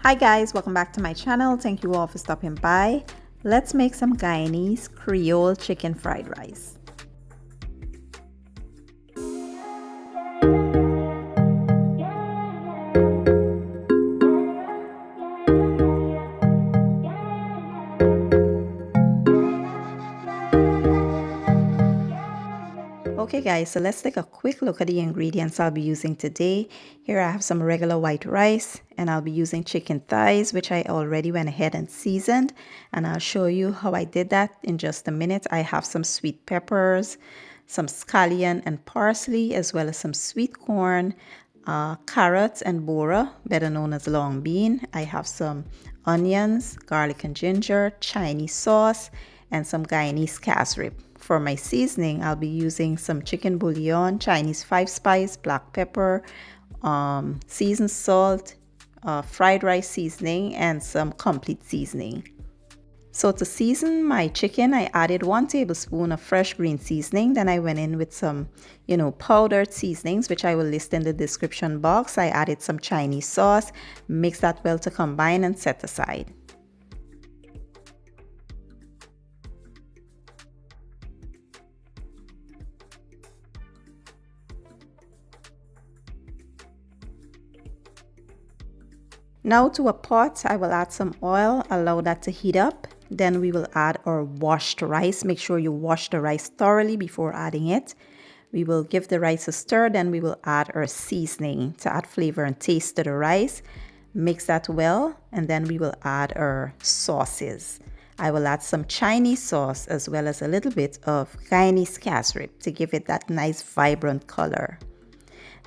Hi guys, welcome back to my channel. Thank you all for stopping by. Let's make some Guyanese Creole chicken fried rice. Okay guys, so let's take a quick look at the ingredients I'll be using today. Here I have some regular white rice and I'll be using chicken thighs, which I already went ahead and seasoned, and I'll show you how I did that in just a minute. I have some sweet peppers, some scallion and parsley, as well as some sweet corn, carrots and bora, better known as long bean. I have some onions, garlic and ginger, Chinese sauce, and some Guyanese cassareep. For my seasoning, I'll be using some chicken bouillon, Chinese 5-spice, black pepper, seasoned salt, fried rice seasoning, and some complete seasoning. So to season my chicken, I added 1 tablespoon of fresh green seasoning. Then I went in with some, powdered seasonings, which I will list in the description box. I added some Chinese sauce, mix that well to combine and set aside. Now to a pot, I will add some oil, allow that to heat up. Then we will add our washed rice. Make sure you wash the rice thoroughly before adding it. We will give the rice a stir, then we will add our seasoning to add flavor and taste to the rice. Mix that well, and then we will add our sauces. I will add some Chinese sauce as well as a little bit of Guyanese cassareep to give it that nice vibrant color.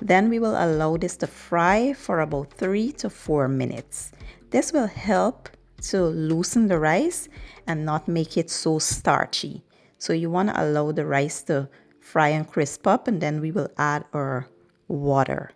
Then we will allow this to fry for about 3 to 4 minutes. This will help to loosen the rice and not make it so starchy. So you want to allow the rice to fry and crisp up, and then we will add our water.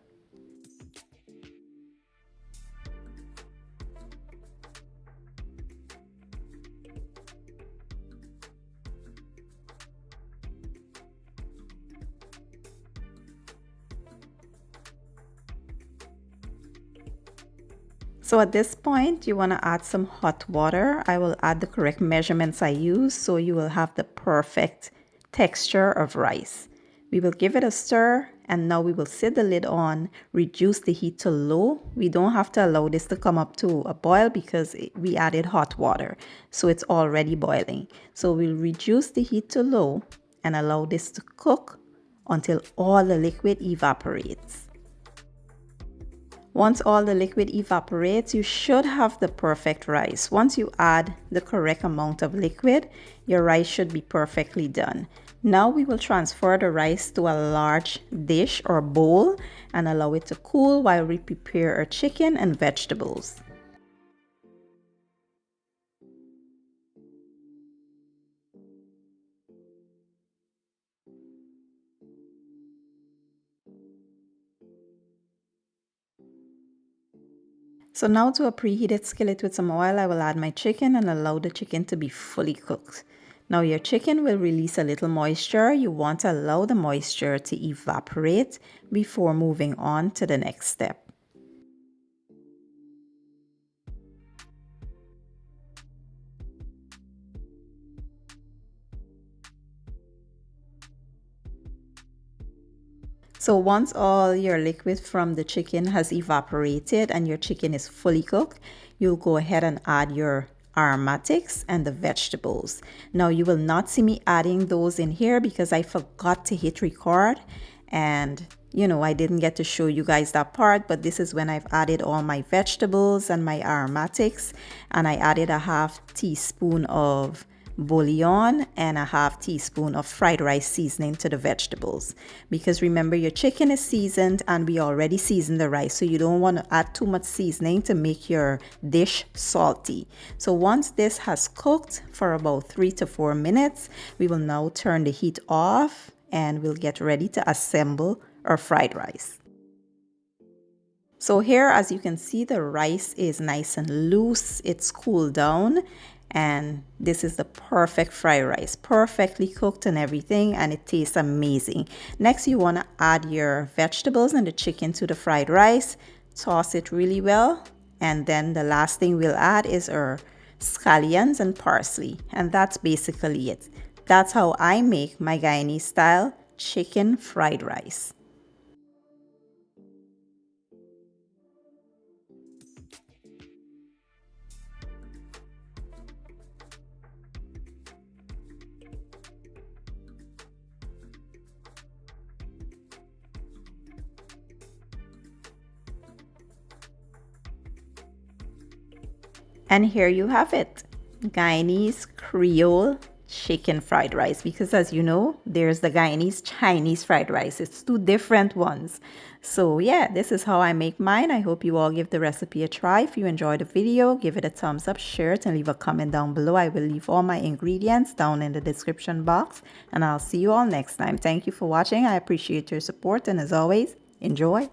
So at this point, you want to add some hot water. I will add the correct measurements I use so you will have the perfect texture of rice. We will give it a stir, and now we will set the lid on, reduce the heat to low. We don't have to allow this to come up to a boil because we added hot water, so it's already boiling. So we'll reduce the heat to low and allow this to cook until all the liquid evaporates. Once all the liquid evaporates, you should have the perfect rice. Once you add the correct amount of liquid, your rice should be perfectly done. Now we will transfer the rice to a large dish or bowl and allow it to cool while we prepare our chicken and vegetables. So now to a preheated skillet with some oil, I will add my chicken and allow the chicken to be fully cooked. Now your chicken will release a little moisture. You want to allow the moisture to evaporate before moving on to the next step. So once all your liquid from the chicken has evaporated and your chicken is fully cooked, you'll go ahead and add your aromatics and the vegetables. Now you will not see me adding those in here because I forgot to hit record, and I didn't get to show you guys that part, but this is when I've added all my vegetables and my aromatics, and I added a half teaspoon of bouillon and a half teaspoon of fried rice seasoning to the vegetables, because remember your chicken is seasoned and we already seasoned the rice, so you don't want to add too much seasoning to make your dish salty. So once this has cooked for about 3 to 4 minutes, we will now turn the heat off and we'll get ready to assemble our fried rice. So here, as you can see, the rice is nice and loose, it's cooled down, and this is the perfect fried rice, perfectly cooked and everything, and it tastes amazing. Next, you want to add your vegetables and the chicken to the fried rice, toss it really well, And then the last thing we'll add is our scallions and parsley. And that's basically it. That's how I make my Guyanese style chicken fried rice. And here you have it, Guyanese Creole chicken fried rice. Because as you know, there's the Guyanese Chinese fried rice. It's two different ones. So yeah, this is how I make mine. I hope you all give the recipe a try. If you enjoyed the video, give it a thumbs up, share it, and leave a comment down below. I will leave all my ingredients down in the description box. And I'll see you all next time. Thank you for watching. I appreciate your support. And as always, enjoy.